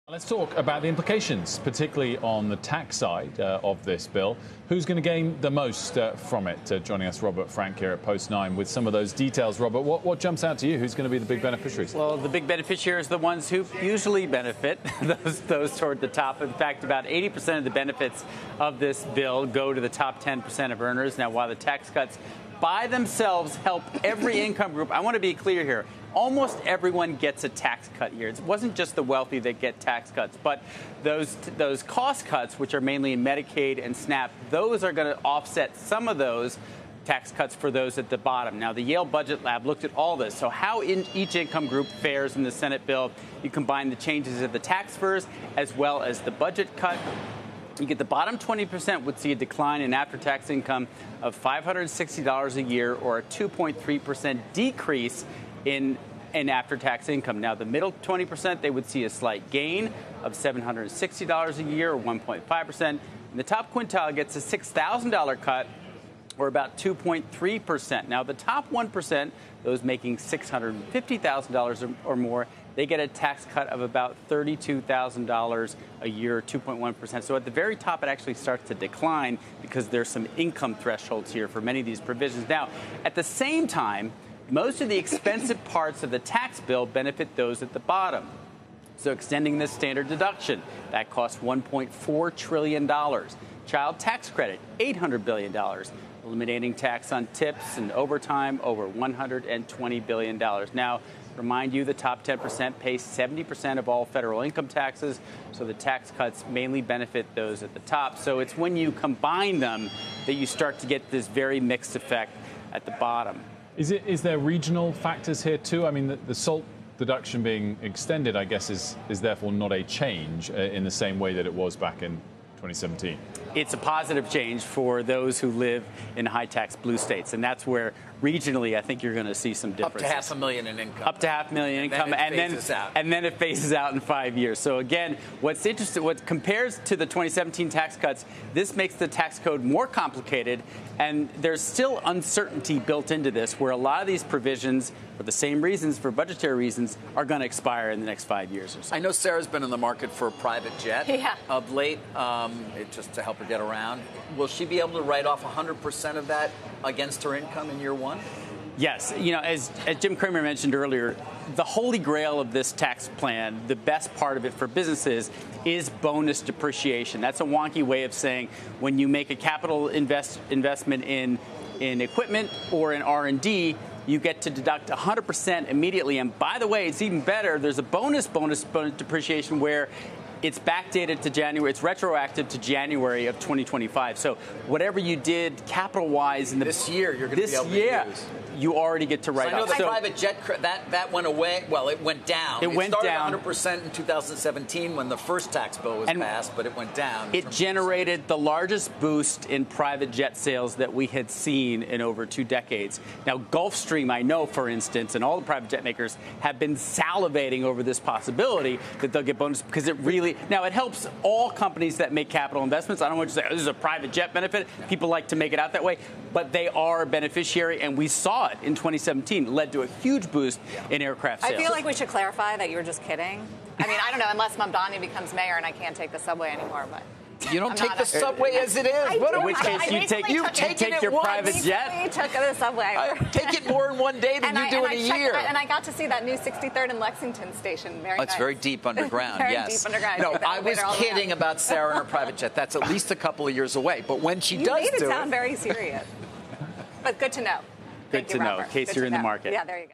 Let's talk about the implications, particularly on the tax side of this bill. Who's going to gain the most from it? Joining us, Robert Frank here at Post 9 with some of those details. Robert, what jumps out to you? Who's going to be the big beneficiaries? Well, the big beneficiaries are the ones who usually benefit, those toward the top. In fact, about 80% of the benefits of this bill go to the top 10% of earners. Now, while the tax cuts by themselves help every income group, I want to be clear here. Almost everyone gets a tax cut here. It wasn't just the wealthy that get tax cuts, but those cost cuts, which are mainly in Medicaid and SNAP, those are going to offset some of those tax cuts for those at the bottom. Now, the Yale Budget Lab looked at all this. So how each income group fares in the Senate bill, you combine the changes of the tax FERS as well as the budget cut. You get the bottom 20% would see a decline in after-tax income of $560 a year, or a 2.3% decrease in after-tax income. Now, the middle 20%, they would see a slight gain of $760 a year, or 1.5%. And the top quintile gets a $6,000 cut, or about 2.3%. Now, the top 1%, those making $650,000 or more, they get a tax cut of about $32,000 a year, 2.1%. So at the very top, it actually starts to decline because there's some income thresholds here for many of these provisions. Now, at the same time, most of the expensive parts of the tax bill benefit those at the bottom. So extending the standard deduction, that costs $1.4 trillion. Child tax credit, $800 billion. Eliminating tax on tips and overtime, over $120 billion. Now, remind you, the top 10% pay 70% of all federal income taxes, so the tax cuts mainly benefit those at the top. So it's when you combine them that you start to get this very mixed effect at the bottom. Is there regional factors here too? I mean, the SALT deduction being extended, I guess, is therefore not a change in the same way that it was back in 2017. It's a positive change for those who live in high-tax blue states, and that's where regionally I think you're going to see some differences. Up to $500,000 in income. Up to $500,000 income, and then it phases out in 5 years. So again, what's interesting, what compares to the 2017 tax cuts, this makes the tax code more complicated, and there's still uncertainty built into this, where a lot of these provisions, for the same reasons, for budgetary reasons, are going to expire in the next 5 years or so. I know Sarah's been in the market for a private jet of late, just to help her get around. Will she be able to write off 100% of that against her income in year one? Yes. You know, as Jim Cramer mentioned earlier, the holy grail of this tax plan, the best part of it for businesses, is bonus depreciation. That's a wonky way of saying when you make a capital investment in equipment or in R&D, you get to deduct 100% immediately. And by the way, it's even better. There's a bonus depreciation where it's backdated to January. It's retroactive to January of 2025. So whatever you did capital-wise in this year, you're going to be able to use. You already get to write off. I know the private jet that went away. Well, it went down. It went down 100% in 2017 when the first tax bill was passed, but it went down. It generated the largest boost in private jet sales that we had seen in over 2 decades. Now, Gulfstream, I know, for instance, and all the private jet makers have been salivating over this possibility that they'll get bonus because it really. Now, it helps all companies that make capital investments. I don't want you to say, oh, this is a private jet benefit. People like to make it out that way. But they are a beneficiary, and we saw it in 2017. It led to a huge boost in aircraft sales. I feel like we should clarify that you were just kidding. I mean, I don't know, unless Mamdani becomes mayor and I can't take the subway anymore, but... You don't take the subway as it is. In which case, you take your private jet. I took the subway. Take it more in one day than you do in a year. And I got to see that new 63rd and Lexington station. Very nice. It's very deep underground, yes. Deep underground. No, I was kidding about Sarah and her private jet. That's at least a couple of years away. But when she does do it... You made it sound very serious. But good to know. Good to know, in case you're in the market. Yeah, there you go.